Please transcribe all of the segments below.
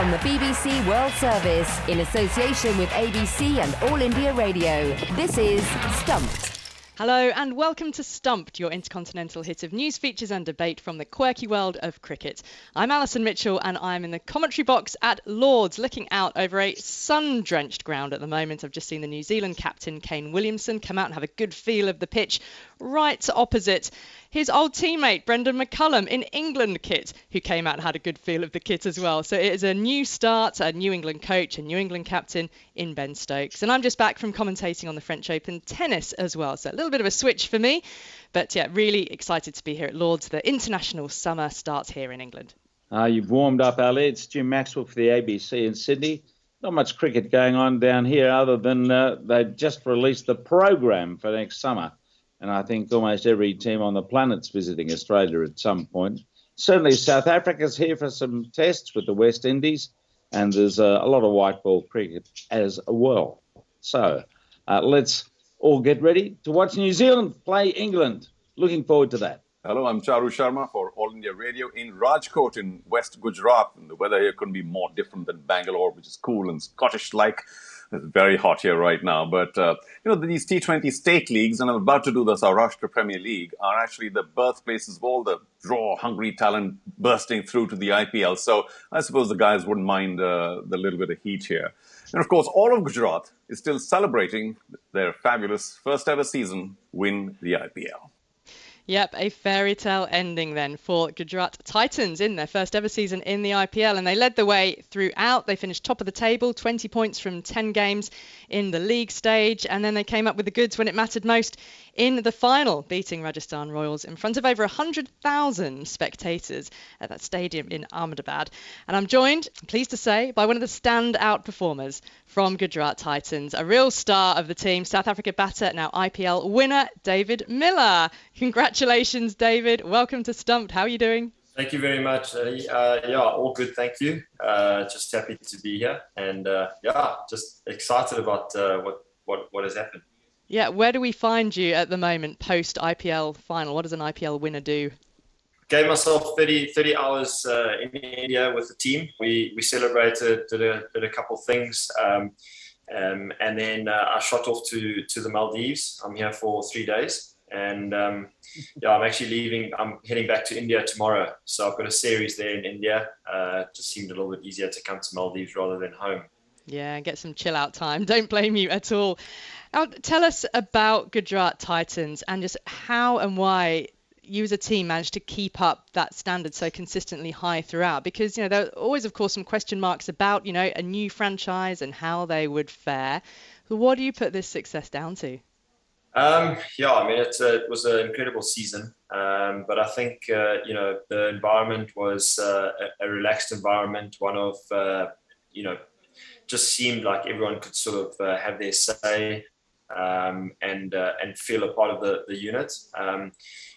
from the BBC World Service in association with ABC and All India Radio. This is Stumped. Hello and welcome to Stumped, your intercontinental hit of news, features and debate from the quirky world of cricket. I'm Alison Mitchell and I'm in the commentary box at Lord's, looking out over a sun-drenched ground at the moment. I've just seen the New Zealand captain Kane Williamson come out and have a good feel of the pitch right opposite his old teammate Brendon McCullum in England kit, who came out and had a good feel of the kit as well. So it is a new start, a New England coach, a New England captain in Ben Stokes. And I'm just back from commentating on the French Open tennis as well. So a little bit of a switch for me. But yeah, really excited to be here at Lord's. The international summer starts here in England. You've warmed up, Ali. It's Jim Maxwell for the ABC in Sydney. Not much cricket going on down here other than they just released the program for next summer. And I think almost every team on the planet's visiting Australia at some point. Certainly South Africa's here for some tests with the West Indies, and there's a lot of white ball cricket as well. So let's all get ready to watch New Zealand play England. Looking forward to that. Hello, I'm Charu Sharma for All India Radio in Rajkot in West Gujarat. And the weather here couldn't be more different than Bangalore, which is cool and Scottish-like. It's very hot here right now. But, these T20 state leagues, and I'm about to do the Saurashtra Premier League, are actually the birthplaces of all the raw, hungry talent bursting through to the IPL. So I suppose the guys wouldn't mind the little bit of heat here. And, of course, all of Gujarat is still celebrating their fabulous first-ever season win the IPL. Yep, a fairy tale ending then for Gujarat Titans in their first ever season in the IPL, and they led the way throughout. They finished top of the table, 20 points from 10 games in the league stage, and then they came up with the goods when it mattered most in the final, beating Rajasthan Royals in front of over 100,000 spectators at that stadium in Ahmedabad. And I'm joined, pleased to say, by one of the standout performers from Gujarat Titans, a real star of the team, South Africa batter, now IPL winner, David Miller. Congratulations, David. Welcome to Stumped. How are you doing? Thank you very much. All good, thank you. Just happy to be here, and just excited about what has happened. Yeah, where do we find you at the moment post IPL final? What does an IPL winner do? Gave myself 30 hours in India with the team. We celebrated, did a couple things, and then I shot off to the Maldives. I'm here for 3 days, and I'm actually leaving. I'm heading back to India tomorrow. So I've got a series there in India. It just seemed a little bit easier to come to Maldives rather than home. Yeah, get some chill out time. Don't blame you at all. Now, tell us about Gujarat Titans and just how and why you as a team managed to keep up that standard so consistently high throughout, because there are always, of course, some question marks about a new franchise and how they would fare. So what do you put this success down to? It was an incredible season, but I think the environment was a relaxed environment, one of just seemed like everyone could sort of have their say and feel a part of the unit,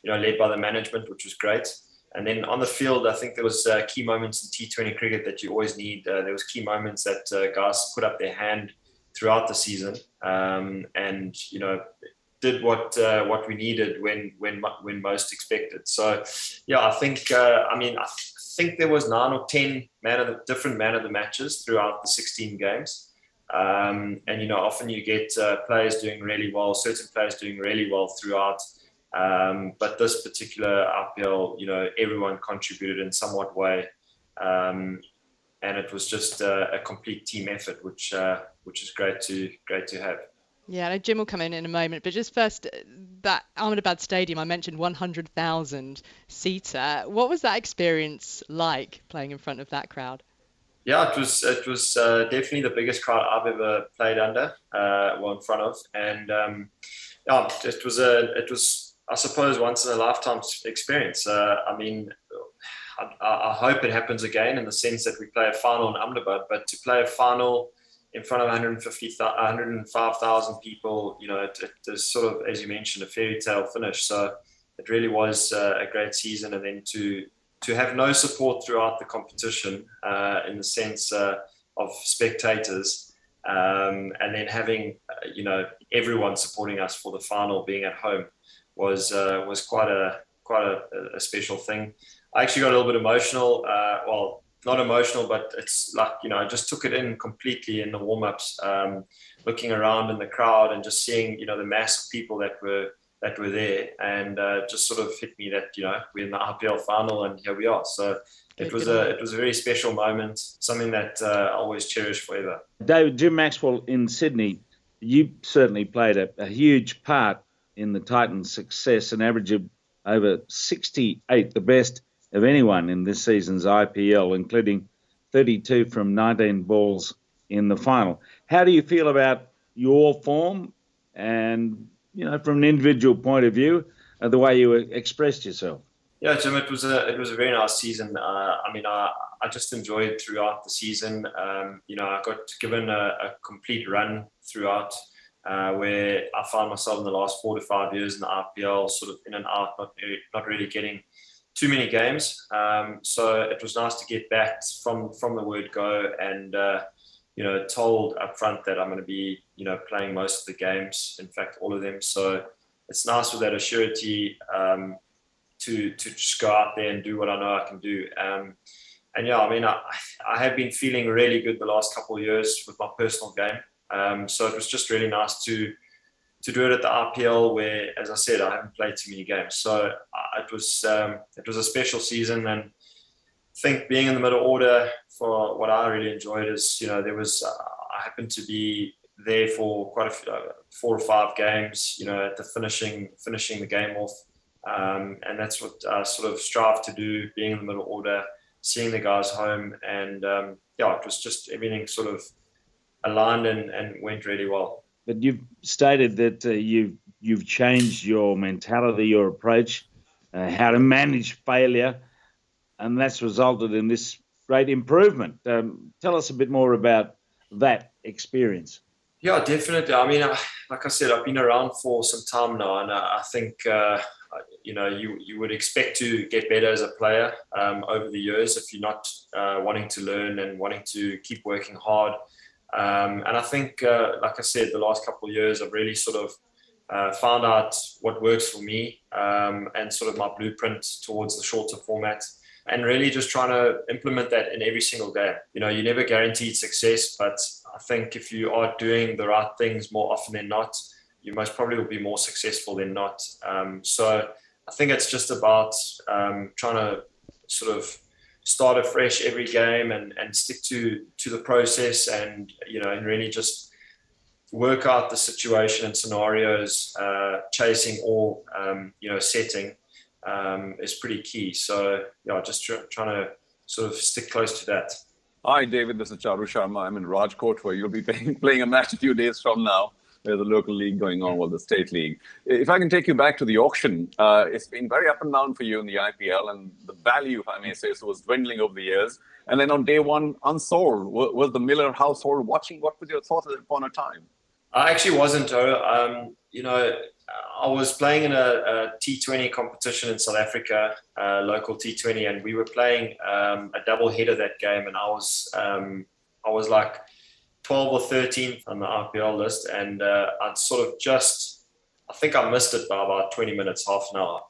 led by the management, which was great. And then on the field, I think there was key moments in T20 cricket that you always need. There was key moments that guys put up their hand throughout the season, and did what we needed when most expected. So I think I think there was 9 or 10 different man of the matches throughout the 16 games. And often you get players doing really well, certain players doing really well throughout. But this particular IPL, everyone contributed in somewhat way. And it was just a complete team effort, which is great to have. Yeah, I know Jim will come in a moment, but just first, that Ahmedabad Stadium, I mentioned 100,000 seater. What was that experience like, playing in front of that crowd? Yeah, it was definitely the biggest crowd I've ever played under, in front of, and it was I suppose once in a lifetime experience. I hope it happens again in the sense that we play a final in Ahmedabad, but to play a final in front of 105,000 people, it is sort of, as you mentioned, a fairy tale finish. So it really was a great season, and then to have no support throughout the competition in the sense of spectators, and then having everyone supporting us for the final, being at home, was quite a special thing. I actually got a little bit emotional. not emotional, but it's like, I just took it in completely in the warm-ups, looking around in the crowd and just seeing, the mass of people that were there, and just sort of hit me that, we're in the IPL final and here we are. So it was a very special moment, something that I always cherish forever. David, Jim Maxwell in Sydney, you certainly played a huge part in the Titans' success, an average of over 68, the best of anyone in this season's IPL, including 32 from 19 balls in the final. How do you feel about your form and, from an individual point of view, the way you expressed yourself? Yeah, Jim, it was a very nice season. I just enjoyed throughout the season. I got given a complete run throughout, where I found myself in the last 4 to 5 years in the IPL, sort of in and out, not really getting too many games. So it was nice to get back from the word go and, told up front that I'm going to be, playing most of the games, in fact, all of them. So it's nice with that assurity to just go out there and do what I know I can do. I have been feeling really good the last couple of years with my personal game. So it was just really nice to do it at the IPL, where, as I said, I haven't played too many games. So it was a special season, and I think being in the middle order, for what I really enjoyed is, I happened to be there for quite a few, 4 or 5 games, at the finishing the game off. And that's what I sort of strive to do, being in the middle order, seeing the guys home. And it was just everything sort of aligned and went really well. But you've stated that you've changed your mentality, your approach, how to manage failure, and that's resulted in this great improvement. Tell us a bit more about that experience. Yeah, definitely. Like I said, I've been around for some time now, and I think you would expect to get better as a player over the years if you're not wanting to learn and wanting to keep working hard. And I think, like I said, the last couple of years, I've really sort of found out what works for me and sort of my blueprint towards the shorter format, and really just trying to implement that in every single game. You're never guaranteed success, but I think if you are doing the right things more often than not, you most probably will be more successful than not. So I think it's just about trying to sort of start afresh every game and stick to the process, and and really just work out the situation and scenarios, chasing or setting is pretty key. So just trying to sort of stick close to that. Hi, David. This is Charu Sharma. I'm in Rajkot, where you'll be playing a match a few days from now. There's a local league going on, the state league. If I can take you back to the auction, it's been very up and down for you in the IPL, and the value, if I may say so, was dwindling over the years. And then on day one, unsold, was the Miller household watching? What was your thought at that point of time? I actually wasn't. I was playing in a T20 competition in South Africa, local T20, and we were playing a double header that game, and I was like 12 or 13 on the IPL list, and I'd sort of I think I missed it by about 20 minutes, half an hour,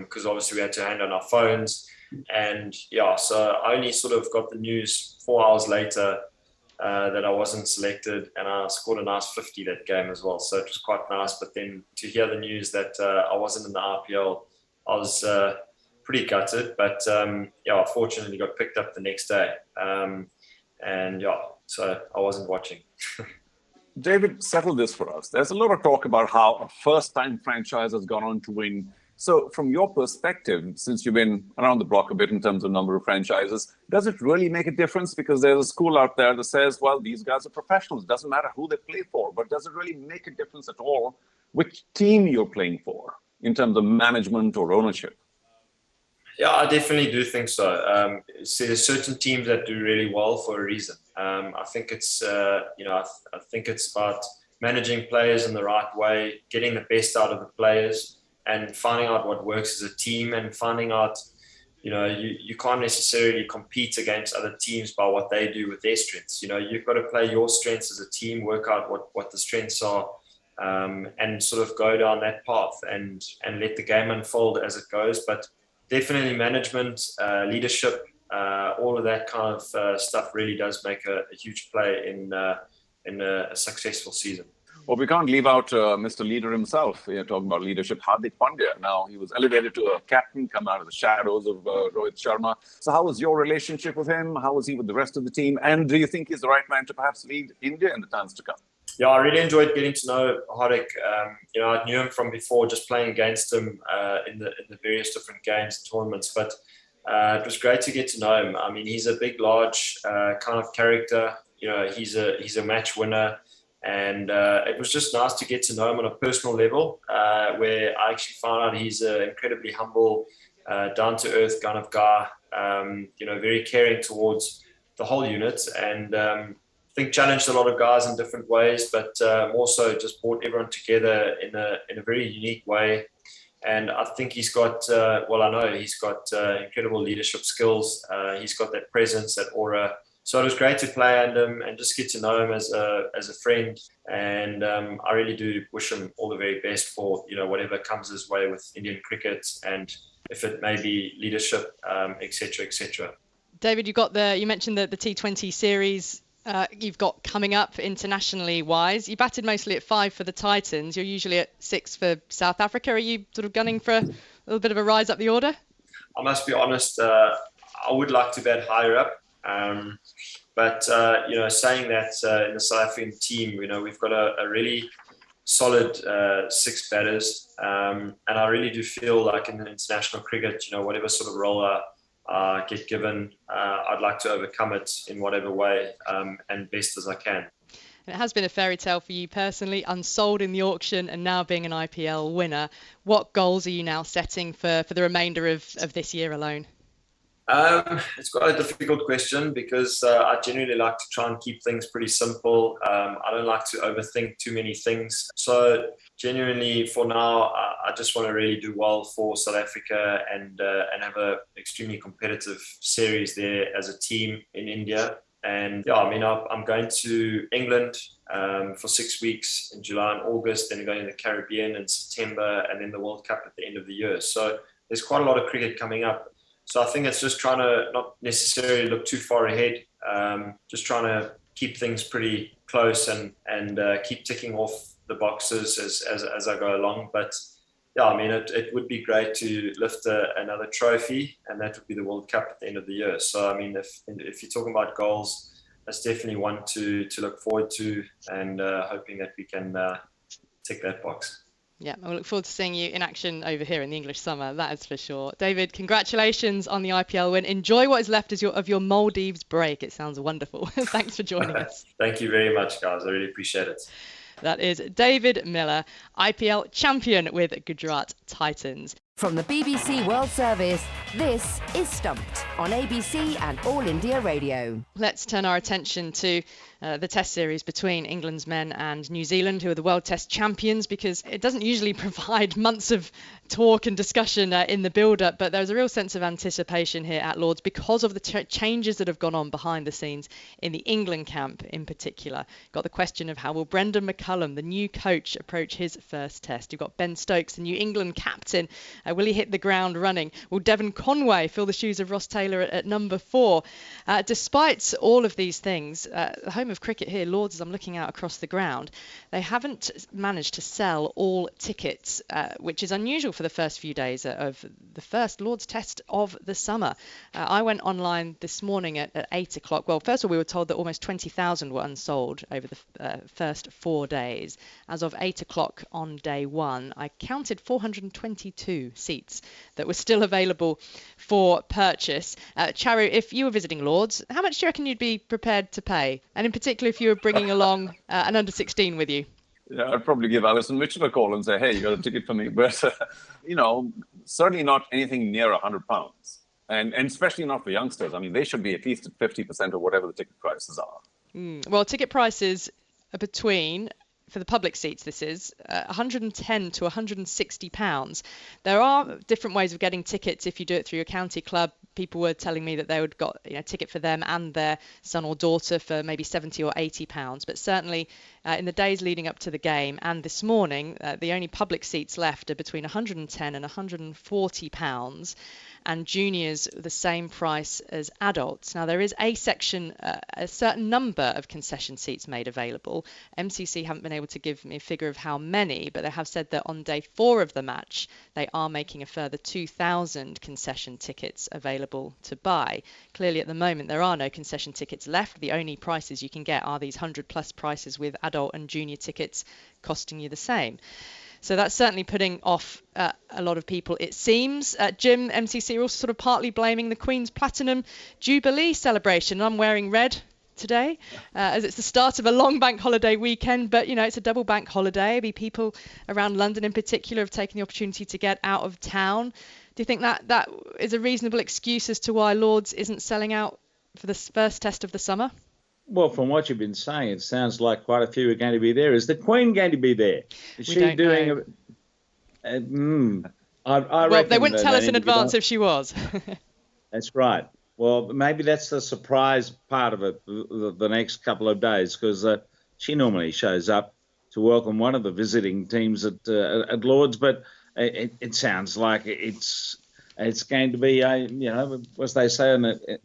because obviously we had to hand on our phones, and so I only sort of got the news 4 hours later that I wasn't selected, and I scored a nice 50 that game as well, so it was quite nice. But then to hear the news that I wasn't in the IPL, I was pretty gutted, but fortunately got picked up the next day, so I wasn't watching. David, settle this for us. There's a lot of talk about how a first-time franchise has gone on to win. So from your perspective, since you've been around the block a bit in terms of number of franchises, does it really make a difference? Because there's a school out there that says, well, these guys are professionals. It doesn't matter who they play for. But does it really make a difference at all which team you're playing for in terms of management or ownership? Yeah, I definitely do think so. There's certain teams that do really well for a reason. I think it's, I think it's about managing players in the right way, getting the best out of the players, and finding out what works as a team, and finding out, you can't necessarily compete against other teams by what they do with their strengths. You've got to play your strengths as a team, work out what the strengths are, and sort of go down that path and let the game unfold as it goes. But definitely management, leadership, all of that kind of stuff really does make a huge play in a successful season. Well, we can't leave out Mr. Leader himself. We're talking about leadership, Hardik Pandya. Now, he was elevated to a captain, come out of the shadows of Rohit Sharma. So how was your relationship with him? How was he with the rest of the team? And do you think he's the right man to perhaps lead India in the times to come? Yeah, I really enjoyed getting to know Hardik. I knew him from before, just playing against him in the various different games and tournaments. But it was great to get to know him. I mean, he's a big, large kind of character. He's a match winner. And it was just nice to get to know him on a personal level, where I actually found out he's an incredibly humble, down-to-earth kind of guy, very caring towards the whole unit, and I think challenged a lot of guys in different ways, but more so just brought everyone together in a very unique way. And I think he's got, I know he's got incredible leadership skills. He's got that presence, that aura. So it was great to play under him and just get to know him as a friend. And I really do wish him all the very best for whatever comes his way with Indian cricket, and if it may be leadership, etc., etc. David, you mentioned the T20 series you've got coming up internationally wise. You batted mostly at 5 for the Titans. You're usually at 6 for South Africa. Are you sort of gunning for a little bit of a rise up the order? I must be honest, I would like to bat higher up. But saying that in the South African team, we've got a really solid 6 batters, and I really do feel like in the international cricket, whatever sort of role I get given, I'd like to overcome it in whatever way, and best as I can. It has been a fairy tale for you personally, unsold in the auction and now being an IPL winner. What goals are you now setting for the remainder of this year alone? It's quite a difficult question because I generally like to try and keep things pretty simple. I don't like to overthink too many things. So genuinely for now, I just want to really do well for South Africa and have an extremely competitive series there as a team in India. And I'm going to England for 6 weeks in July and August, then going to the Caribbean in September, and then the World Cup at the end of the year. So there's quite a lot of cricket coming up. So I think it's just trying to not necessarily look too far ahead, just trying to keep things pretty close and keep ticking off the boxes as I go along. But it would be great to lift another trophy, and that would be the World Cup at the end of the year. So if you're talking about goals, that's definitely one to look forward to, and hoping that we can tick that box. Yeah, I look forward to seeing you in action over here in the English summer, that is for sure. David, congratulations on the IPL win. Enjoy what is left of your Maldives break. It sounds wonderful. Thanks for joining us. Thank you very much, guys. I really appreciate it. That is David Miller, IPL champion with Gujarat Titans. From the BBC World Service, this is Stumped on ABC and All India Radio. Let's turn our attention to the Test series between England's men and New Zealand, who are the World Test champions, because it doesn't usually provide months of talk and discussion in the build-up, but there's a real sense of anticipation here at Lord's because of the changes that have gone on behind the scenes in the England camp in particular. Got the question of how will Brendon McCullum, the new coach, approach his first Test. You've got Ben Stokes, the new England captain. Will he hit the ground running? Will Devon Conway fill the shoes of Ross Taylor at number 4? Despite all of these things, the home of cricket here, Lord's, as I'm looking out across the ground, they haven't managed to sell all tickets, which is unusual for the first few days of the first Lord's Test of the summer. I went online this morning at 8 o'clock. Well, first of all, we were told that almost 20,000 were unsold over the first 4 days. As of 8 o'clock on day 1, I counted 422 seats that were still available for purchase. Charu, if you were visiting Lord's, how much do you reckon you'd be prepared to pay? And in particular, if you were bringing along an under-16 with you? Yeah, I'd probably give Alison Mitchell a call and say, hey, you got a ticket for me. But, certainly not anything near £100. And especially not for youngsters. I mean, they should be at least at 50% of whatever the ticket prices are. Well, ticket prices are between, for the public seats, this is £110 to £160. There are different ways of getting tickets if you do it through your county club. People were telling me that they would got a ticket for them and their son or daughter for maybe £70 or £80. But certainly in the days leading up to the game and this morning, the only public seats left are between £110 and £140. and juniors the same price as adults. Now, there is a section, a certain number of concession seats made available. MCC haven't been able to give me a figure of how many, but they have said that on day 4 of the match, they are making a further 2,000 concession tickets available to buy. Clearly, at the moment, there are no concession tickets left. The only prices you can get are these 100+ prices with adult and junior tickets costing you the same. So that's certainly putting off a lot of people, it seems. Jim, MCC are also sort of partly blaming the Queen's Platinum Jubilee celebration. I'm wearing red today as it's the start of a long bank holiday weekend, but it's a double bank holiday. Maybe people around London in particular have taken the opportunity to get out of town. Do you think that is a reasonable excuse as to why Lord's isn't selling out for the first test of the summer? Well, from what you've been saying, it sounds like quite a few are going to be there. Is the Queen going to be there? Is she doing well, they wouldn't tell us in advance if she was. That's right. Well, maybe that's the surprise part of it the next couple of days, because she normally shows up to welcome one of the visiting teams at Lord's, but it sounds like it's going to be as they say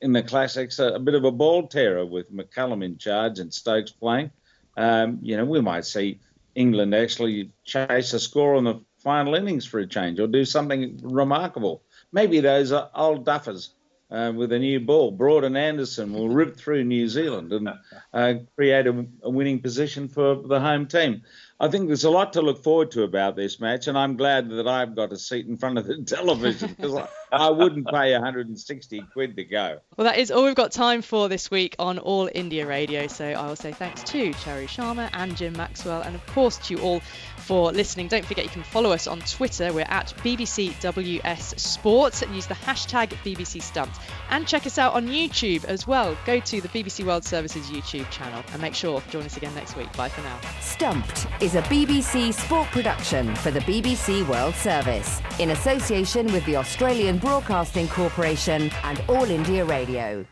in the classics, a bit of a ball terror with McCullum in charge and Stokes playing. We might see England actually chase a score on the final innings for a change, or do something remarkable. Maybe those old duffers with a new ball, Broad and Anderson, will rip through New Zealand and create a winning position for the home team. I think there's a lot to look forward to about this match, and I'm glad that I've got a seat in front of the television, because I wouldn't pay 160 quid to go. Well, that is all we've got time for this week on All India Radio. So I will say thanks to Charu Sharma and Jim Maxwell, and of course to you all for listening. Don't forget you can follow us on Twitter. We're at BBCWS Sports, and use the hashtag BBC Stumped. And check us out on YouTube as well. Go to the BBC World Service's YouTube channel, and make sure to join us again next week. Bye for now. Stumped is a BBC sport production for the BBC World Service, in association with the Australian Broadcasting Corporation and All India Radio.